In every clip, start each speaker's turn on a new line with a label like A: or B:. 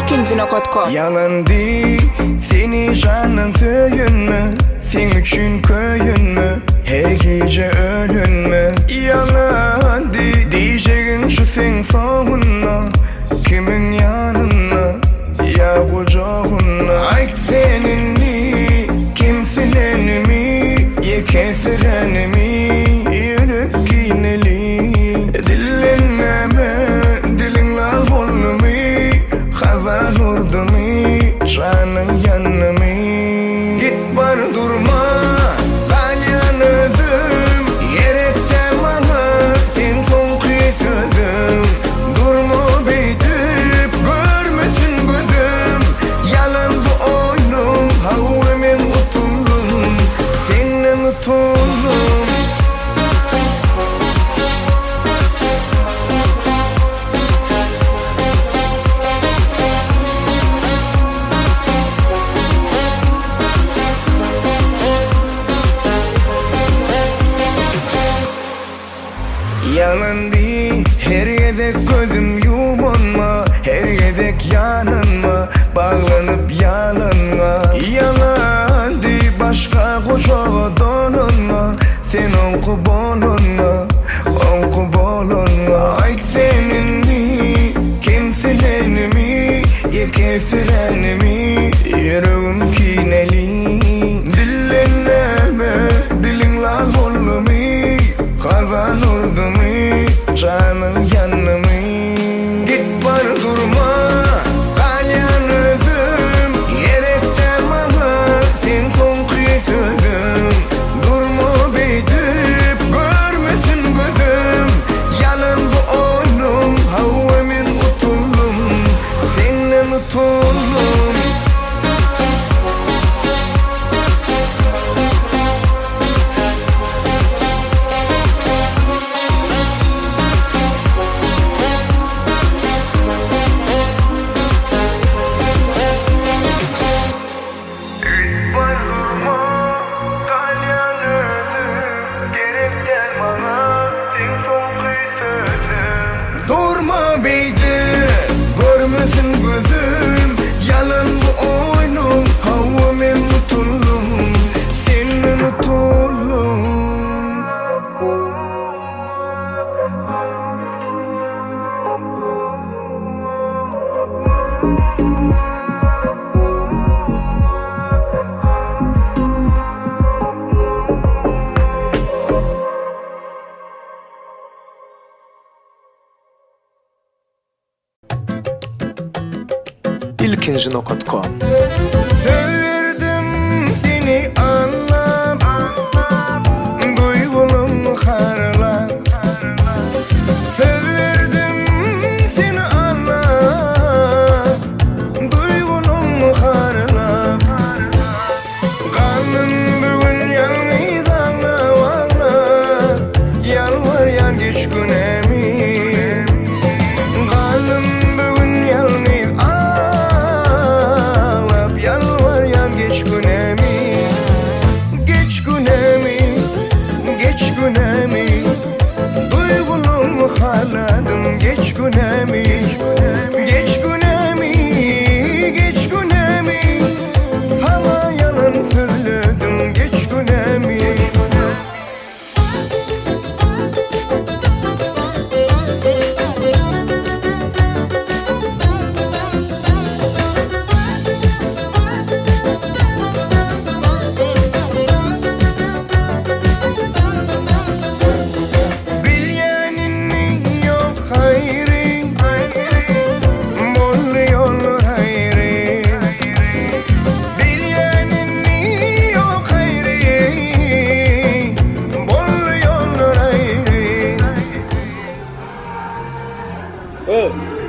A: ilkinci.com.
B: Yalan değil, seni canın söyünme, sen üçün köyünme, her gece ölünme. Yalan değil, diyeceğin şu sen savunma, kimin yanına, ya kucağına. Ay seninle, kimsenin mi, ye kesiren mi, yürüp kineli. Dillenmeme, dilin lal oldu mi, hazan urdu mi, canın yanı mi. Git bar durma, kalyan özüm, yerekten bana, sen son sözüm. Durma beytip, görmesin gözüm, yalan bu oyunum, havvemen utuldum, senden utuldum. Yalan değil, her yedek gözüm yumanma, her yedek yanınma, bağlanıp yanınma. Yalan değil, başka kucağa donanma, sen onku bolunma, onku bolunma. Ay seninle, kimsenin mi, ye kesiren mi, yüreğim kineli. Dillenme, dilin lal oldu mi, kazan urdu mi, canın yanı mi. Git bar durma, kalyan özüm, yerekten bana, sen son sözüm. Durma beytip, görmesin gözüm, yalan bu oyunum, havvemin utuldum, senden utuldum. Durma beydi, görmesin gözüm, yalan bu oyunum, havvemen utuldum, senden utuldum.
C: ilkinci.com.
B: Sevdim seni anlam, duygulum harlam. Sevdim seni anlam, duygulum harlam. Kanın bugün yalnız ağla, yalvar yan geç günemin. Kanın bugün yalnız yalvar yan geç günemi, geç günemi, geç günemi. Duygulumu haladım, geç günemi, geç günemi, geç günemi. Sana yalan söyledim, geç günemi.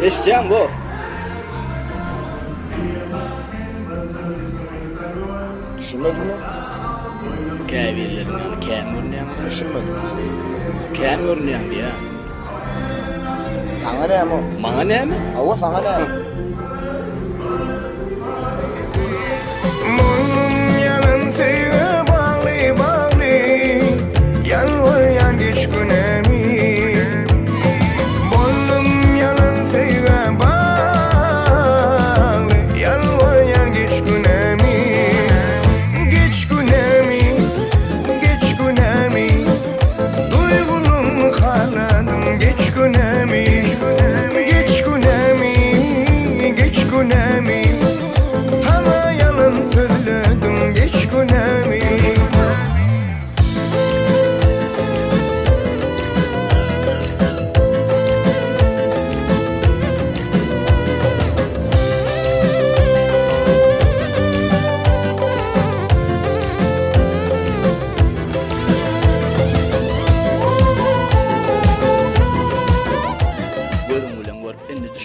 D: Eşeceğim bu.
C: Düşünmedin mi?
D: Hikaye verilerin yani hikayen görünüyor mu?
C: Düşünmedim.
D: Hikayen görünüyor mu ya?
C: Sana ne ama?
D: Bana ne mi?
C: Hava sana ne?
B: Burnum yalan sevge bağlı bağlı, yalvar yan geç günemi. Burnum yalan sevge bağlı,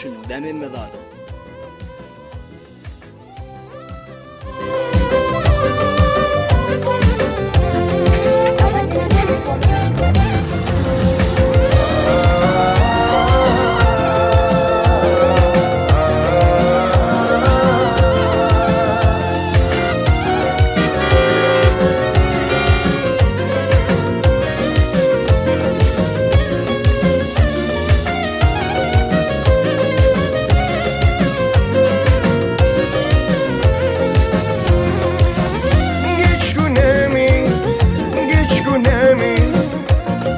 D: düşündüm, ben bilmez adam.
B: Geç günemi, geç günemi,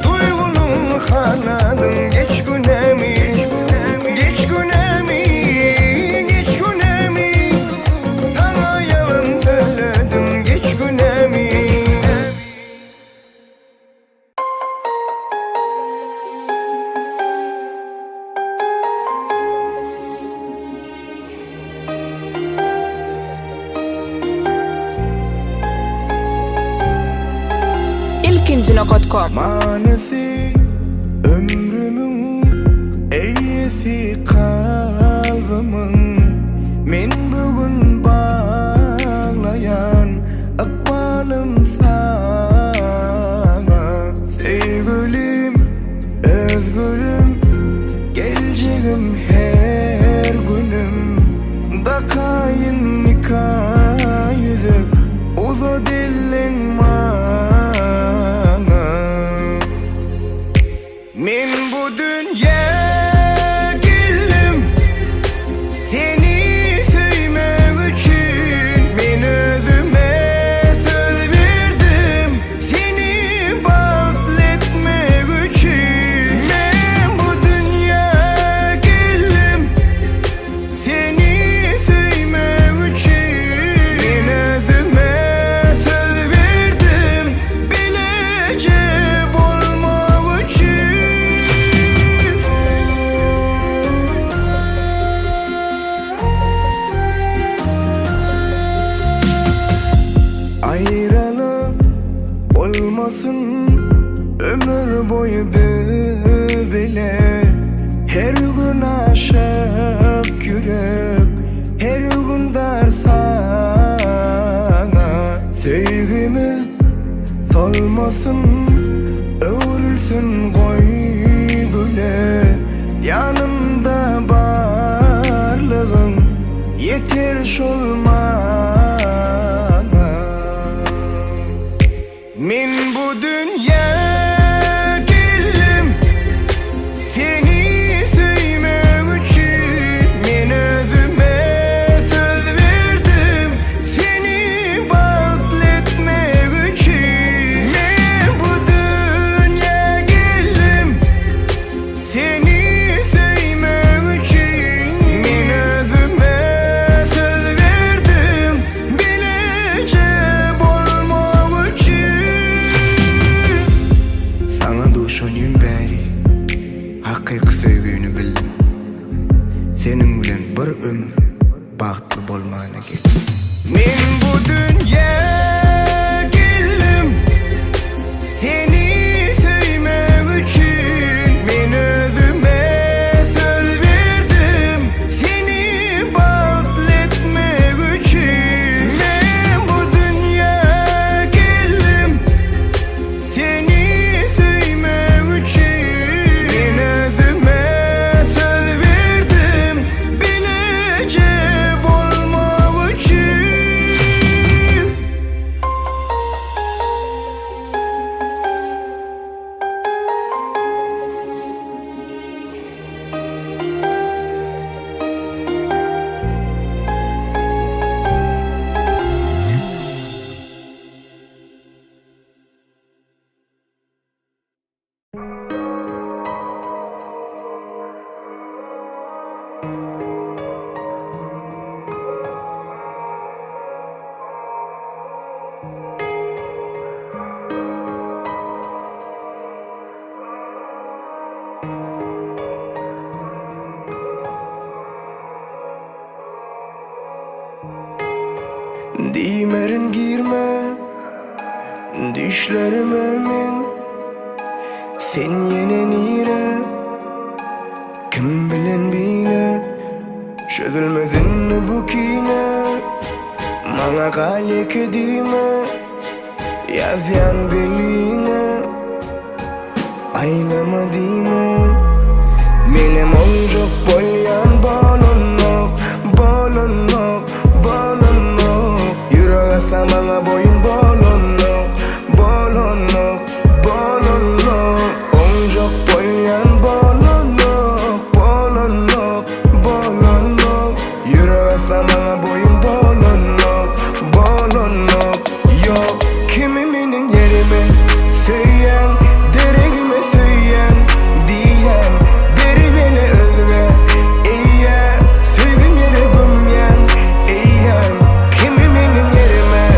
B: duygunun kanadın geç günemi, geç günemi, geç günemi, sana yalan söyledim geç günemi.
A: ilkincine.com
B: Manası ömrümün eyyesi kalbımın men bugün bağlayan akvalım sana sevgilim özgürüm geleceğim her günüm bakayın nikah yüzü uzo dilin men bu dünya geldim seni sevmek için men özüme söz verdim seni bakletmek için men bu dünya geldim seni sevmek için men özüme söz verdim bilecek olmak için. Ayrılık olmasın ömür boyu bile her gün aşık yürek her gün dar sana sevgimiz solmasın öğrülsün koy güle yanımda varlığın yeter şolmana. Men bu dünya geldim seni sevmek için men özüme söz verdim seni bakletmek için men bu dünya geldim seni sevmek için men özüme söz verdim bilecek olmak için. Sana duşanayım beri haqiqi sevgini bildim senin bilen bir ömür baxtli bolmana keldim men bu dünya geldim seni sevmek için men özüme söz verdim seni bakletmek için men bu dünya geldim seni sevmek için men özüme söz verdim bilecek olmak için. Dimerin girme düşlerime men sen yine nire kim bilen bile Çözülmezin bu kine Bana kalik edime Yazyan beline Aylama dime Benim oncuk bolyan balonluk Balonluk, balonluk Yüreğe samana boyun balonluk Balonluk, balonluk Oncuk bolyan balonluk Balonluk, balonluk Yüreğe samana boyun balonluk Balonluk Yok kimiminin yerime Söyleyen deregime söyleyen Diyen beri beni özle Eğer sevgim yere gömyen Eğer kimiminin yerime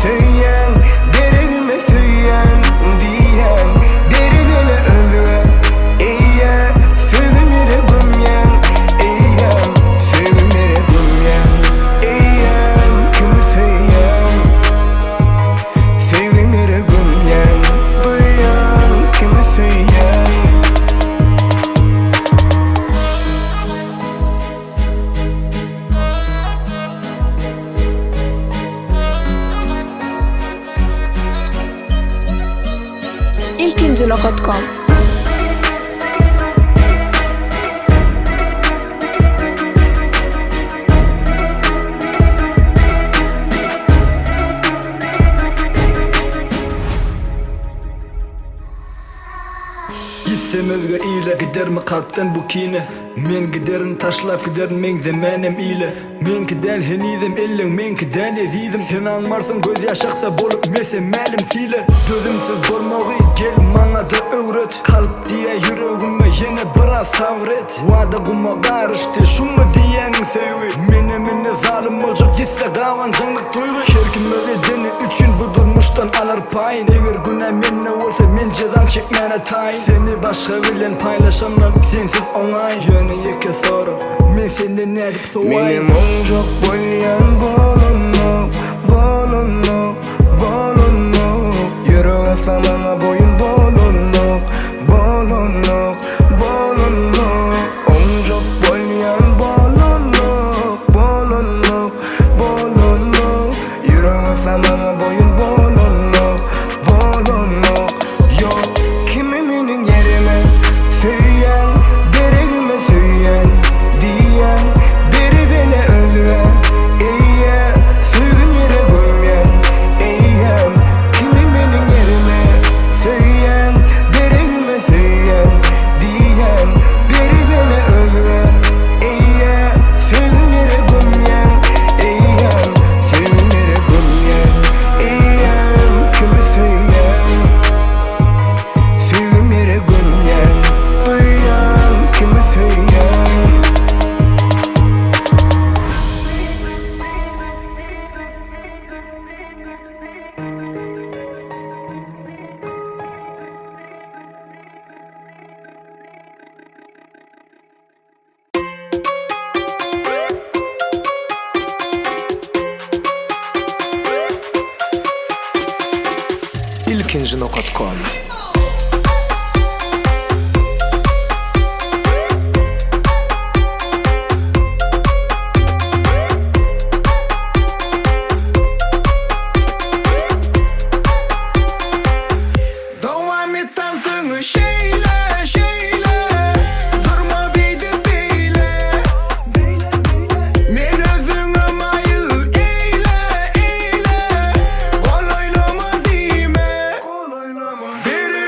B: Söyleyen deregime söyleyen Diyen beri beni özle Eğer sevgim yere gömyen Eğer sevgim yere gömyen Eğer kimi söyleyen Sevgim yere gömyen Duyan kimi söyleyen
A: ilkincino.com.
E: Gitsemezge ile gider mi kalpten bu kine Men giderin taşlap gider men demenem ile Men gidel henizim ellen men gidel ezizim Sen almarsın göz yaşaksa bolup mese melim sile Dözümsüz bolmağı gel bana da öğret Kalp diye yüreğime yine biraz savret Vada kuma karıştı şu mu diyen sevi Mene zalim olacak gitse kavancınlık duygu Her kim ödedeni üçün bu durmuştan alır payın Eğer günah menne olsa men cezam çekmene tayin Seni başka bilen paylaşamam sensiz onay Yöne yeke soru men senden ne edip soğayım
B: Benim oncuk bolyan balonluk Balonluk, balonluk Yüreğe samana boyun balonluk Balonluk, balonluk Oncuk bolyan balonluk Balonluk, balonluk Yüreğe samana boyun balonluk Balonluk Yok kimiminin yerime Söyleyen deregime söyleyen Diyen biri beni özle Eğer sevgim yere gömyen Eğer kimiminin yerime Söyleyen deregime söyleyen Diyen biri beni özle Eğer sevgim yere gömyen Eğer sevgim yere gömyen Eğer kimi söyleyen Sevgim yere gömyen Duyan kimi söyleyen
C: ilkincino.com.
B: Devam et dansını şeyle şeyle Durma beydi beyle Men özüne mayıl eyle eyle Kolaylama dime Biri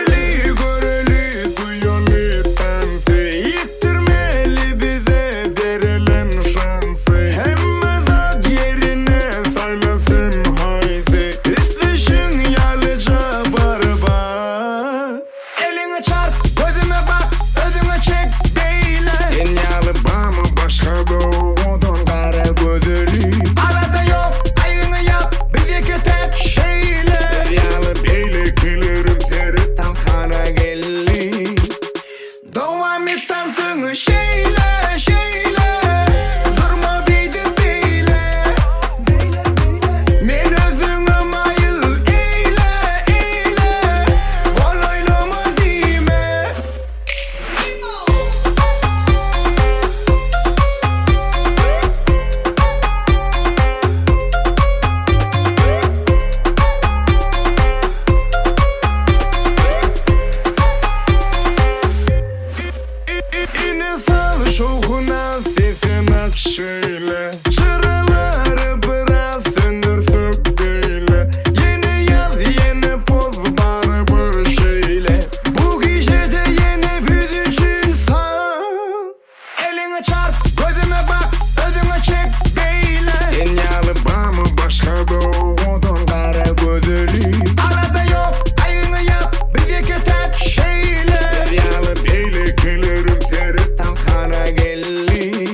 B: Tabi oğudun kara gözeli. Arada yok ayını yap bizdeki tek şeyler. Deryalı beylekelerim teri tankana gelli.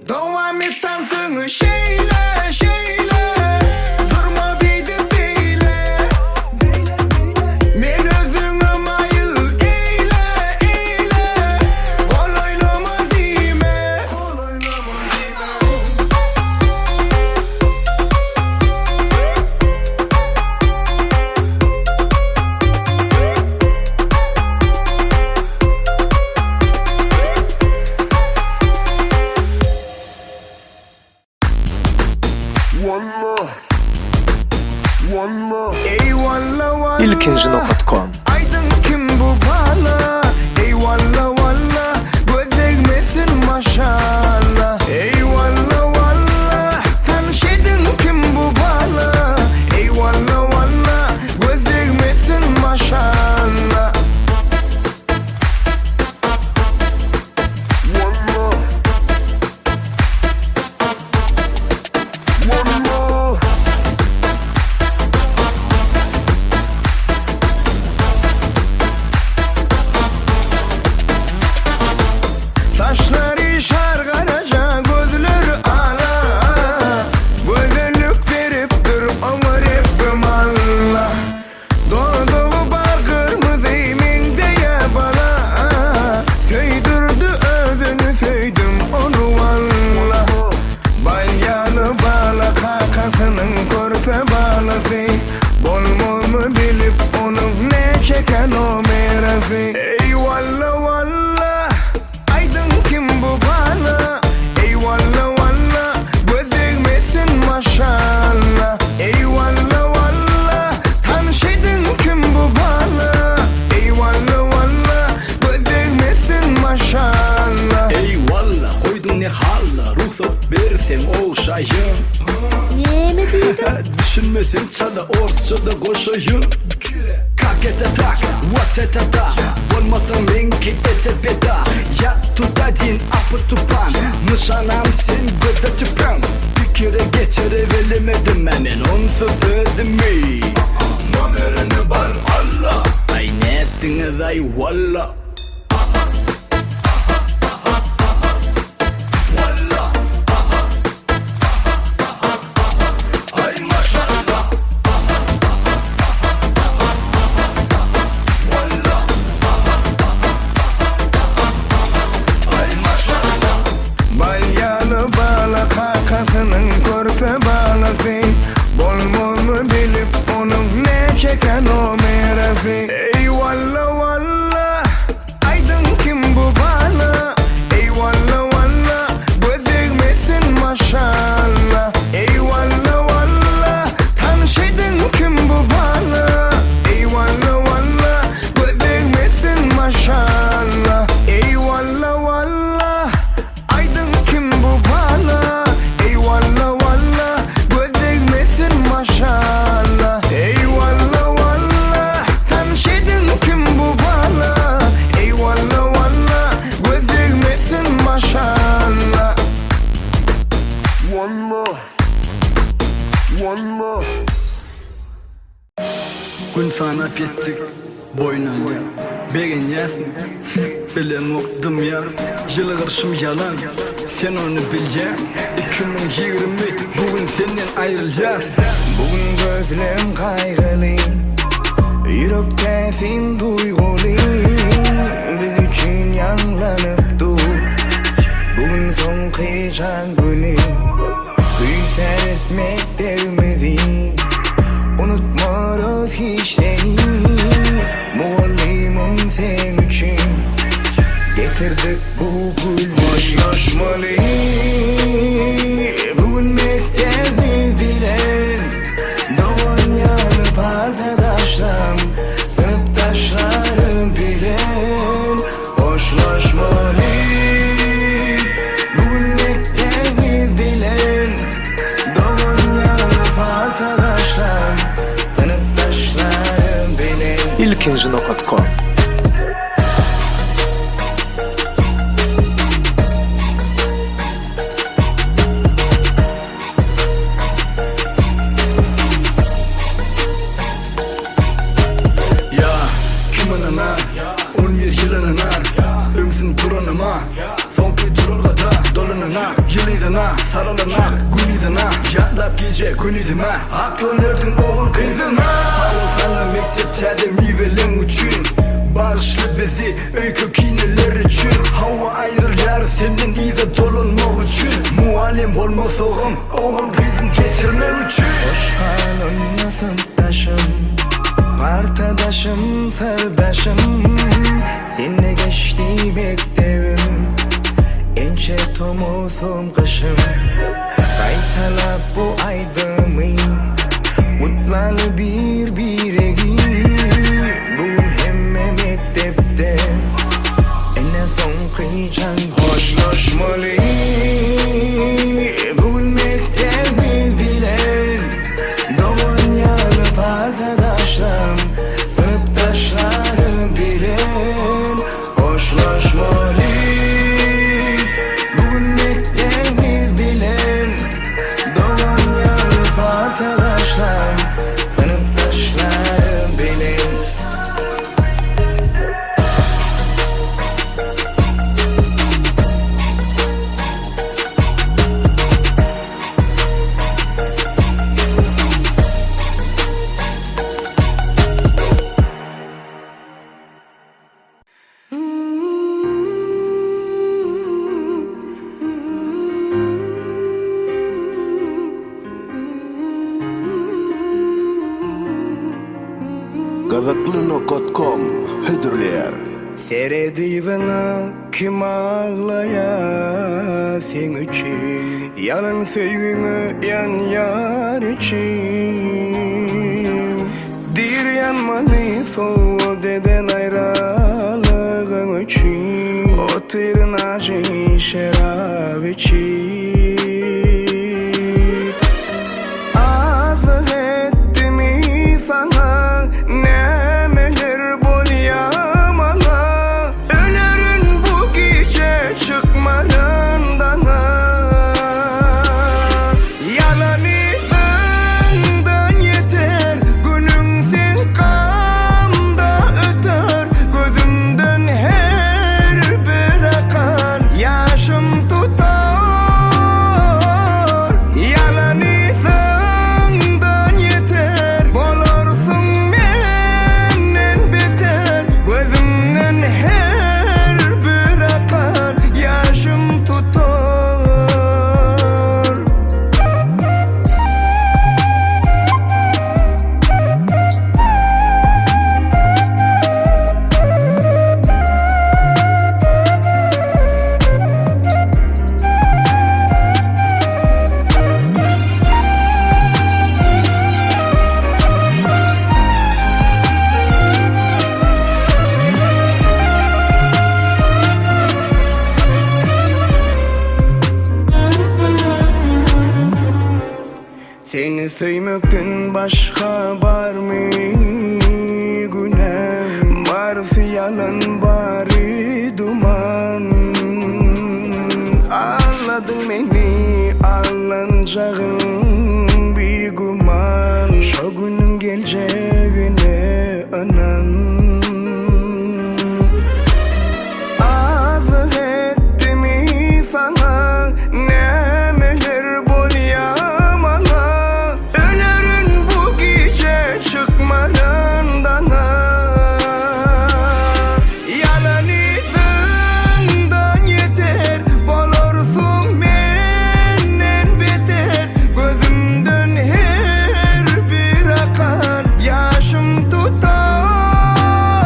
B: Devam et tansını şeyle şeyle. Durma beydi beyle. Men özüne mayıl eyle eyle. Kolaylama dime. Eyvallah
C: İlkinci.com
B: Aydın kim bu bana? Eyvallah valla göz egmesin maşallah. Eyvallah valla tanış edin kim bu bana? Eyvallah valla göz egmesin maşallah. Saçları şargaraca, gözleri ala. Güzellik verip dur, ömür hep Allah. Doğduğu bar kırmızı menzeye bala. Söydürdü özünü, söydüm onu valla. Balyalı bala, kakasının körpe balası. Bol mol mu bilip onun ne çeken o merası. Eyvallah valla aydın kim bu bana? Eyvallah valla göz egmesin maşallah. Eyvallah valla tanış edin kim bu bana? Eyvallah valla göz egmesin maşallah.
E: Eyvallah koydun ne halla ruhsat versem oğuşayım.
A: Ne mi dedin?
E: Düşünmesen çala ortada koşayım. Kakete tak, vatete tak. Olmasan menki ete peta. Ya tutadin apı tupan. Nişanam sen göte tüpran. Bir kere geçireveremedim hemen onsuz özümü. Numaranı var Allah. Ay ne ettiniz ay valla.
B: Balyalı bala, kakasının körpe balası. Bol mol mu bilip onun ne çeken o merası. Eyvallah valla aydın kim bu bana? Eyvallah valla göz egmesin maşallah. Eyvallah valla tanış edin kim bu bana? Eyvallah valla göz egmesin maşallah. Eyvallah valla aydın kim bu bana? Eyvallah valla göz egmesin maşallah. Eyvallah valla tanış edin kim bu bana? Eyvallah valla göz egmesin maşallah.
E: Gün sanap yettik boyuna yaz. Begen yazın bilen oktum yaz. Yılı kırşım yalan sen onu bilyen. 2020 bugün senden ayrılacağız.
B: Bugün gözlem kaygılı, yürektesin duygulu. Biz için yanlanıp dur. Bugün son kıyacağın günü. Kıysa resmetlerimizi unutmuyoruz hiç seni. Muallimim sen için getirdik bu gül. Hoşlaşmalı bugün mektep bildiler. Doğan yanıp arkadaşlarım, sınıftaşlarım bilen. Hoşlaşmalı bugün mektep bildiler. Doğan yanıp arkadaşlarım, sınıftaşlarım bilen.
C: İlkinci.com
E: Yılydına, sarılına, günüydına Yatlap gece günüydüme Aklın erdin oğul kıydıma Sağ ol sana mekteptede meyvelen üçün Bağışlı bizi öykü kineler için Hava ayrılar senden iyice dolunmak için Muallim olmaz oğul kıydın geçirmek için
B: Hoş halın sınıftaşım Partadaşım, sardaşım Seninle geçti mektebim Ençe tomuzum kışım Kaytala bu aydımı Mutlalı bir biregi Bugün hemme mektepte Ene son kıycan hoşlaşmalı Bugün mektebimizdiler Doğan yalı partadaşlarım Sınıftaşlarım bilen Hoşlaşmalı Bugün mektebimizdiler Doğan yalı partadaşlarım Sınıftaşlarım bilen
C: Kazaklıno.com Hüdürler
B: Seredivana kim ağlaya sen için Yalan söylüğünü yan yar için Dir yanmalı soğuk deden ayrılığın için Oturun acı şarap için Azık etti mi sana nemeler bolyamana Ölürün bu gece çıkmadan Yalan izandan yeter Gülün sen kamda öter Gözümden her bir akar Yaşım tutar Yalan izandan yeter Bolursun menden beter Gözümden her bir akar Yaşım tutar Seni sevmekten başka var mı günem Varsa yalan bari duman Anladın beni anlanacağın bir guman Şu günün geleceğine anan Azık etti mi sana nemeler bolyamana Ölürün bu gece çıkmadan Yalan izandan yeter Bolursun menden beter Gözümden her bir akar Yaşım tutar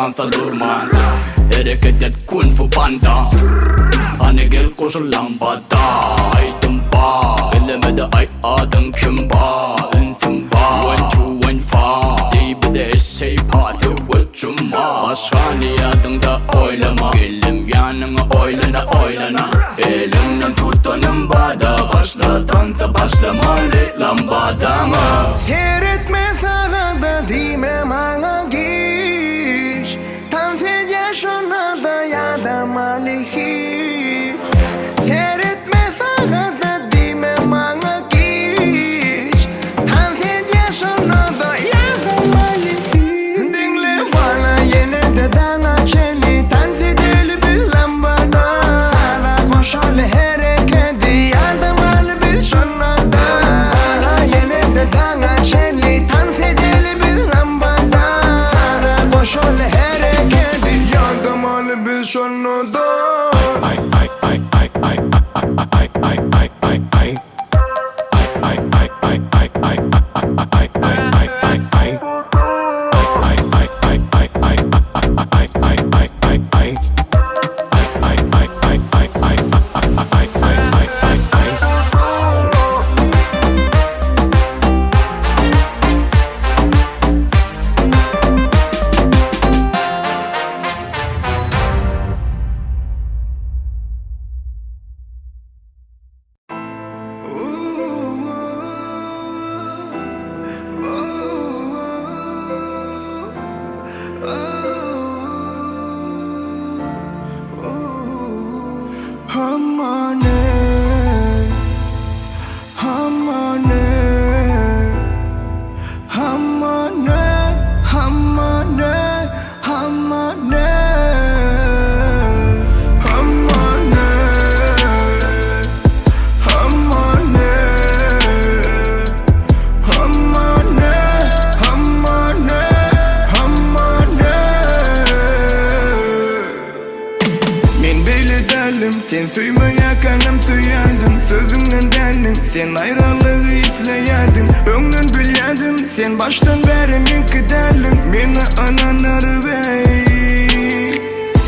E: Dansa durma Hareket et kun fu panda Hani gel koşul lambada Aydım ba Gelemede ay adın kim ba Ünsün ba One two one fa Dey bir de şey pati vücuma Başka niyadında oylama Gelim yanına oylana oylana Elimden tutanım bada Başla dansa başlamalı lambada mı
B: Seyretme sağda dime bana giş Tanse yaşına da yadamalı hiç Seyretme sağda dime bana giş Tanse yaşına da yadamalı hiç Dinle bana yine de dana çeli Tanse deli bir lambada Sana koşalı hareketi yadamalı bir şuna da Yine de dana çeli Tanse deli bir lambada Sana koşalı hareketi yadamalı bir şuna da Sen suymaya kanım suyardım Sözünden derdim Sen ayrılığı izleyerdin Öngün biliyordum Sen baştan beri minki derdim Meni ananır bey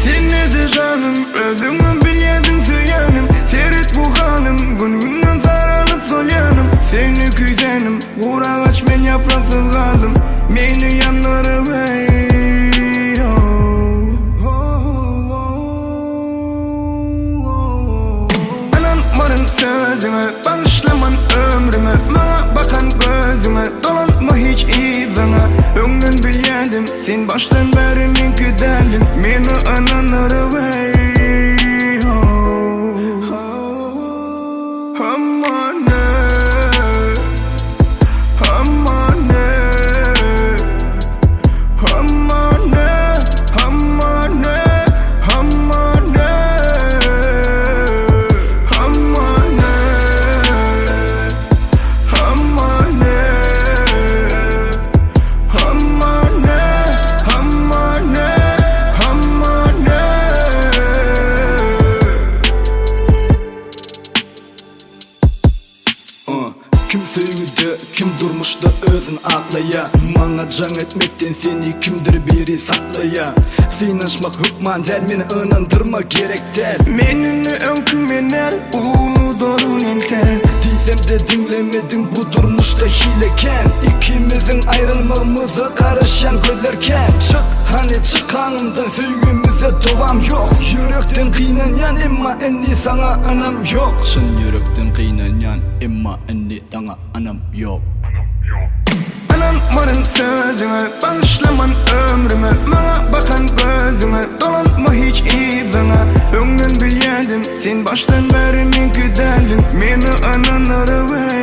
B: Sen de canım Özümün biliyordun suyanım Seyret bu hanım Gününden sarılıp solyanım Seni güzelim Uğra aç ben yapraksız kaldım Meni yanır bey Sözüme bağışlaman ömrüme Bana bakan gözüme Dolanma hiç izine Öngün biliyordum Sen baştan beri minki derdim Meni ananır bey Aman ne Aman ne Aman ne Aman ne Aman ne
E: Kim sevgide, kim durmuşda özün aklaya Bana can etmekten seni kimdir biri saklaya Sinaşmak hükman der, meni ınandırma gerek der
B: Menini önkümener, ulu dorun enter
E: Diysem de dinlemedin bu durmuşta hileken İkimizin ayrılmamıza karışan gözlerken Çık hani çıkanımdan sevgimize dovam yok Yürekten kıynanyan emma enni sana anam yok Sen yürekten kıynanyan emma enni sana anam yok
B: Ananmarın sözüme bağışlaman ömrüme Bana bakan gözüme Dolanma hiç izine Öngün biliyordum Sen baştan beri minki derdim Meni ananır bey